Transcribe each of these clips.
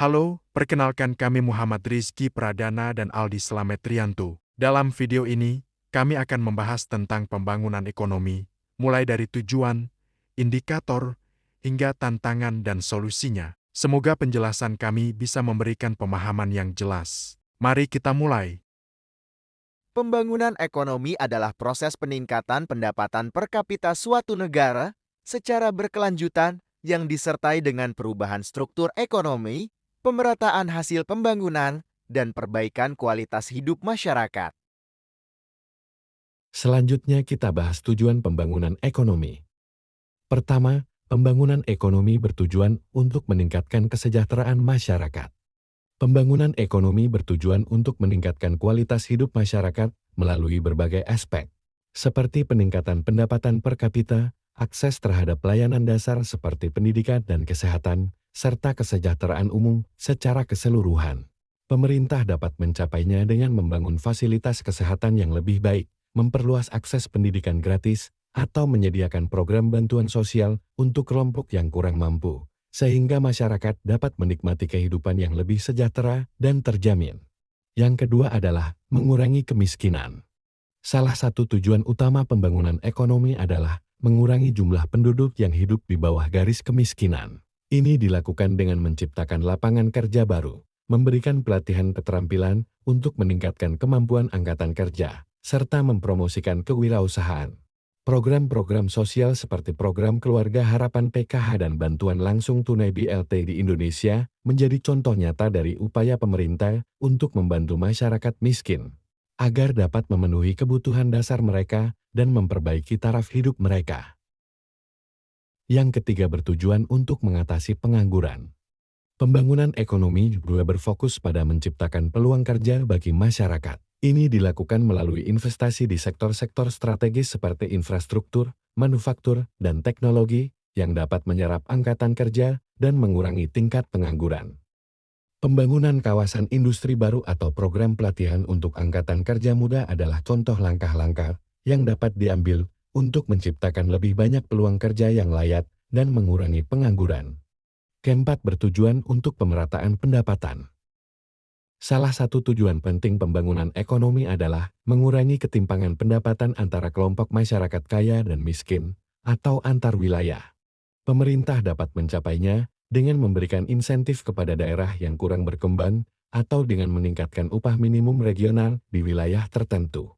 Halo, perkenalkan kami Muhammad Rizky Pradana dan Aldi Slametrianto. Dalam video ini, kami akan membahas tentang pembangunan ekonomi, mulai dari tujuan, indikator, hingga tantangan dan solusinya. Semoga penjelasan kami bisa memberikan pemahaman yang jelas. Mari kita mulai. Pembangunan ekonomi adalah proses peningkatan pendapatan per kapita suatu negara secara berkelanjutan yang disertai dengan perubahan struktur ekonomi, pemerataan hasil pembangunan, dan perbaikan kualitas hidup masyarakat. Selanjutnya kita bahas tujuan pembangunan ekonomi. Pertama, pembangunan ekonomi bertujuan untuk meningkatkan kesejahteraan masyarakat. Pembangunan ekonomi bertujuan untuk meningkatkan kualitas hidup masyarakat melalui berbagai aspek, seperti peningkatan pendapatan per kapita, akses terhadap pelayanan dasar seperti pendidikan dan kesehatan, serta kesejahteraan umum secara keseluruhan. Pemerintah dapat mencapainya dengan membangun fasilitas kesehatan yang lebih baik, memperluas akses pendidikan gratis, atau menyediakan program bantuan sosial untuk kelompok yang kurang mampu, sehingga masyarakat dapat menikmati kehidupan yang lebih sejahtera dan terjamin. Yang kedua adalah mengurangi kemiskinan. Salah satu tujuan utama pembangunan ekonomi adalah mengurangi jumlah penduduk yang hidup di bawah garis kemiskinan. Ini dilakukan dengan menciptakan lapangan kerja baru, memberikan pelatihan keterampilan untuk meningkatkan kemampuan angkatan kerja, serta mempromosikan kewirausahaan. Program-program sosial seperti program Keluarga Harapan PKH dan bantuan langsung tunai BLT di Indonesia menjadi contoh nyata dari upaya pemerintah untuk membantu masyarakat miskin, agar dapat memenuhi kebutuhan dasar mereka dan memperbaiki taraf hidup mereka. Yang ketiga bertujuan untuk mengatasi pengangguran. Pembangunan ekonomi juga berfokus pada menciptakan peluang kerja bagi masyarakat. Ini dilakukan melalui investasi di sektor-sektor strategis seperti infrastruktur, manufaktur, dan teknologi yang dapat menyerap angkatan kerja dan mengurangi tingkat pengangguran. Pembangunan kawasan industri baru atau program pelatihan untuk angkatan kerja muda adalah contoh langkah-langkah yang dapat diambil untuk menciptakan lebih banyak peluang kerja yang layak dan mengurangi pengangguran. Keempat bertujuan untuk pemerataan pendapatan. Salah satu tujuan penting pembangunan ekonomi adalah mengurangi ketimpangan pendapatan antara kelompok masyarakat kaya dan miskin, atau antar wilayah. Pemerintah dapat mencapainya dengan memberikan insentif kepada daerah yang kurang berkembang, atau dengan meningkatkan upah minimum regional di wilayah tertentu.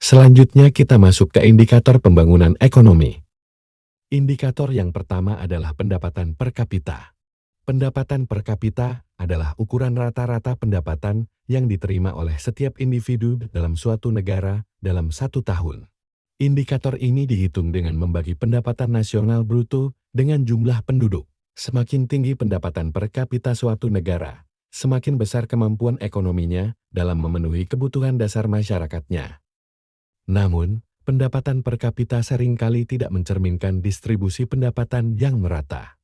Selanjutnya kita masuk ke indikator pembangunan ekonomi. Indikator yang pertama adalah pendapatan per kapita. Pendapatan per kapita adalah ukuran rata-rata pendapatan yang diterima oleh setiap individu dalam suatu negara dalam satu tahun. Indikator ini dihitung dengan membagi pendapatan nasional bruto dengan jumlah penduduk. Semakin tinggi pendapatan per kapita suatu negara, semakin besar kemampuan ekonominya dalam memenuhi kebutuhan dasar masyarakatnya. Namun, pendapatan per kapita seringkali tidak mencerminkan distribusi pendapatan yang merata.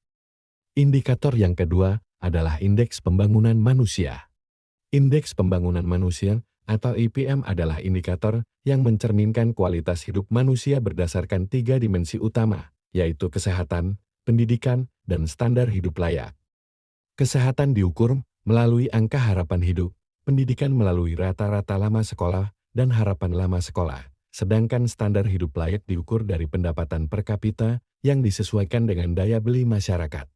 Indikator yang kedua adalah Indeks Pembangunan Manusia. Indeks Pembangunan Manusia atau IPM adalah indikator yang mencerminkan kualitas hidup manusia berdasarkan 3 dimensi utama, yaitu kesehatan, pendidikan, dan standar hidup layak. Kesehatan diukur melalui angka harapan hidup, pendidikan melalui rata-rata lama sekolah, dan harapan lama sekolah. Sedangkan standar hidup layak diukur dari pendapatan per kapita yang disesuaikan dengan daya beli masyarakat.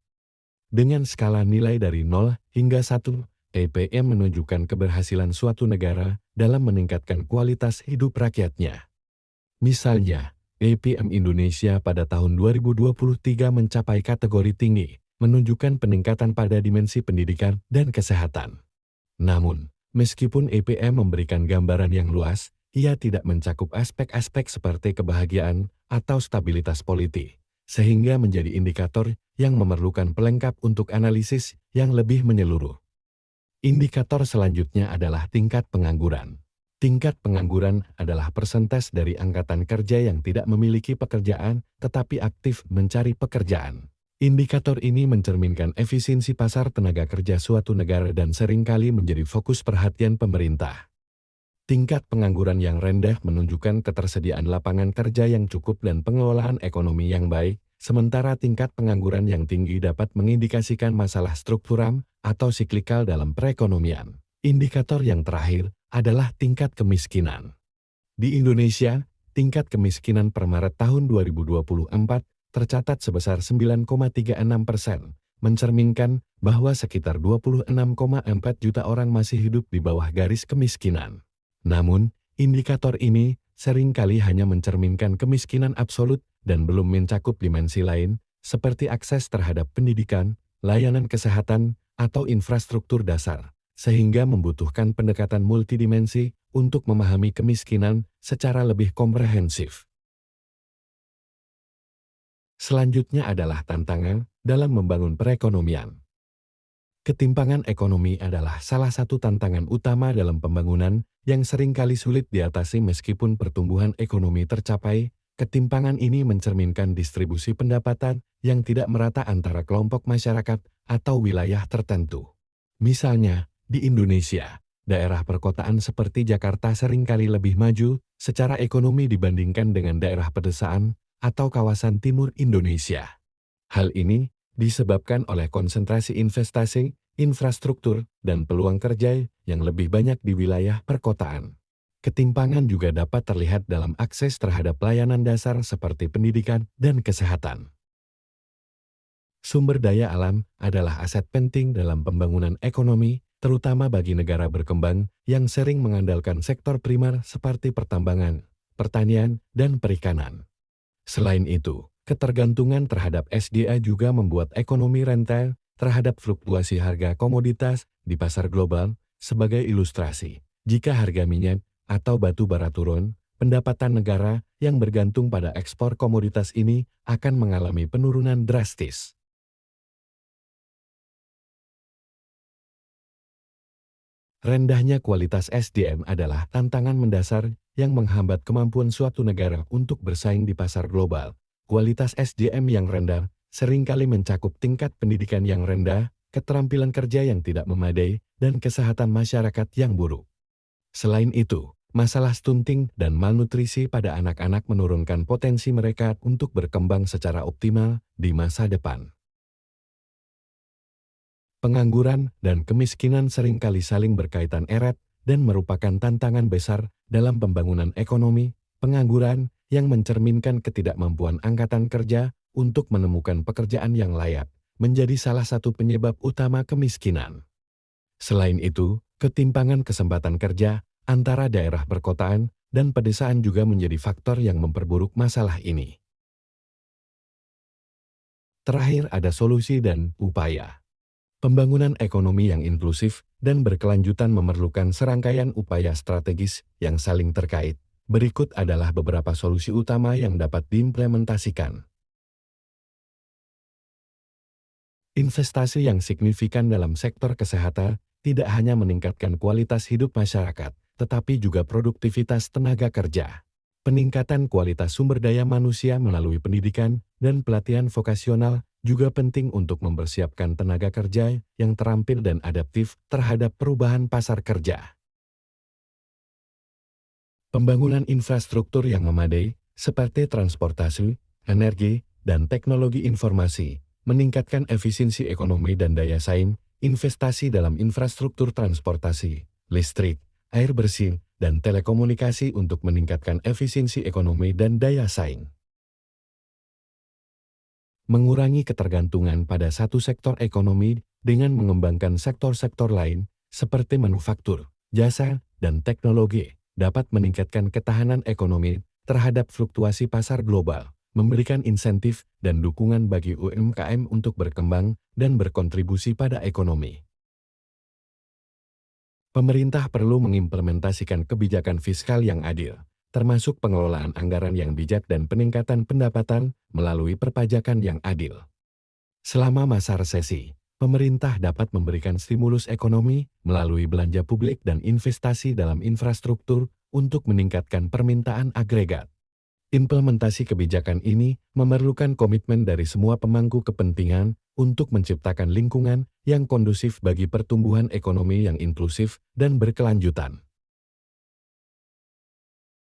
Dengan skala nilai dari 0 hingga 1, IPM menunjukkan keberhasilan suatu negara dalam meningkatkan kualitas hidup rakyatnya. Misalnya, IPM Indonesia pada tahun 2023 mencapai kategori tinggi, menunjukkan peningkatan pada dimensi pendidikan dan kesehatan. Namun, meskipun IPM memberikan gambaran yang luas, ia tidak mencakup aspek-aspek seperti kebahagiaan atau stabilitas politik, sehingga menjadi indikator yang memerlukan pelengkap untuk analisis yang lebih menyeluruh. Indikator selanjutnya adalah tingkat pengangguran. Tingkat pengangguran adalah persentase dari angkatan kerja yang tidak memiliki pekerjaan tetapi aktif mencari pekerjaan. Indikator ini mencerminkan efisiensi pasar tenaga kerja suatu negara dan seringkali menjadi fokus perhatian pemerintah. Tingkat pengangguran yang rendah menunjukkan ketersediaan lapangan kerja yang cukup dan pengelolaan ekonomi yang baik, sementara tingkat pengangguran yang tinggi dapat mengindikasikan masalah struktural atau siklikal dalam perekonomian. Indikator yang terakhir adalah tingkat kemiskinan. Di Indonesia, tingkat kemiskinan per Maret tahun 2024 tercatat sebesar 9,36%, mencerminkan bahwa sekitar 26,4 juta orang masih hidup di bawah garis kemiskinan. Namun, indikator ini seringkali hanya mencerminkan kemiskinan absolut dan belum mencakup dimensi lain, seperti akses terhadap pendidikan, layanan kesehatan, atau infrastruktur dasar, sehingga membutuhkan pendekatan multidimensi untuk memahami kemiskinan secara lebih komprehensif. Selanjutnya adalah tantangan dalam membangun perekonomian. Ketimpangan ekonomi adalah salah satu tantangan utama dalam pembangunan yang seringkali sulit diatasi meskipun pertumbuhan ekonomi tercapai. Ketimpangan ini mencerminkan distribusi pendapatan yang tidak merata antara kelompok masyarakat atau wilayah tertentu. Misalnya, di Indonesia, daerah perkotaan seperti Jakarta seringkali lebih maju secara ekonomi dibandingkan dengan daerah pedesaan atau kawasan timur Indonesia. Hal ini disebabkan oleh konsentrasi investasi, infrastruktur, dan peluang kerja yang lebih banyak di wilayah perkotaan. Ketimpangan juga dapat terlihat dalam akses terhadap layanan dasar seperti pendidikan dan kesehatan. Sumber daya alam adalah aset penting dalam pembangunan ekonomi, terutama bagi negara berkembang yang sering mengandalkan sektor primer seperti pertambangan, pertanian, dan perikanan. Selain itu, ketergantungan terhadap SDA juga membuat ekonomi rentan terhadap fluktuasi harga komoditas di pasar global. Sebagai ilustrasi, jika harga minyak atau batu bara turun, pendapatan negara yang bergantung pada ekspor komoditas ini akan mengalami penurunan drastis. Rendahnya kualitas SDM adalah tantangan mendasar yang menghambat kemampuan suatu negara untuk bersaing di pasar global. Kualitas SDM yang rendah seringkali mencakup tingkat pendidikan yang rendah, keterampilan kerja yang tidak memadai, dan kesehatan masyarakat yang buruk. Selain itu, masalah stunting dan malnutrisi pada anak-anak menurunkan potensi mereka untuk berkembang secara optimal di masa depan. Pengangguran dan kemiskinan seringkali saling berkaitan erat dan merupakan tantangan besar dalam pembangunan ekonomi. Pengangguran yang mencerminkan ketidakmampuan angkatan kerja untuk menemukan pekerjaan yang layak menjadi salah satu penyebab utama kemiskinan. Selain itu, ketimpangan kesempatan kerja antara daerah perkotaan dan pedesaan juga menjadi faktor yang memperburuk masalah ini. Terakhir ada solusi dan upaya. Pembangunan ekonomi yang inklusif dan berkelanjutan memerlukan serangkaian upaya strategis yang saling terkait. Berikut adalah beberapa solusi utama yang dapat diimplementasikan. Investasi yang signifikan dalam sektor kesehatan tidak hanya meningkatkan kualitas hidup masyarakat, tetapi juga produktivitas tenaga kerja. Peningkatan kualitas sumber daya manusia melalui pendidikan dan pelatihan vokasional juga penting untuk mempersiapkan tenaga kerja yang terampil dan adaptif terhadap perubahan pasar kerja. Pembangunan infrastruktur yang memadai, seperti transportasi, energi, dan teknologi informasi, meningkatkan efisiensi ekonomi dan daya saing. Investasi dalam infrastruktur transportasi, listrik, air bersih, dan telekomunikasi untuk meningkatkan efisiensi ekonomi dan daya saing. Mengurangi ketergantungan pada satu sektor ekonomi dengan mengembangkan sektor-sektor lain, seperti manufaktur, jasa, dan teknologi, dapat meningkatkan ketahanan ekonomi terhadap fluktuasi pasar global, memberikan insentif dan dukungan bagi UMKM untuk berkembang dan berkontribusi pada ekonomi. Pemerintah perlu mengimplementasikan kebijakan fiskal yang adil, termasuk pengelolaan anggaran yang bijak dan peningkatan pendapatan melalui perpajakan yang adil. Selama masa resesi, pemerintah dapat memberikan stimulus ekonomi melalui belanja publik dan investasi dalam infrastruktur untuk meningkatkan permintaan agregat. Implementasi kebijakan ini memerlukan komitmen dari semua pemangku kepentingan untuk menciptakan lingkungan yang kondusif bagi pertumbuhan ekonomi yang inklusif dan berkelanjutan.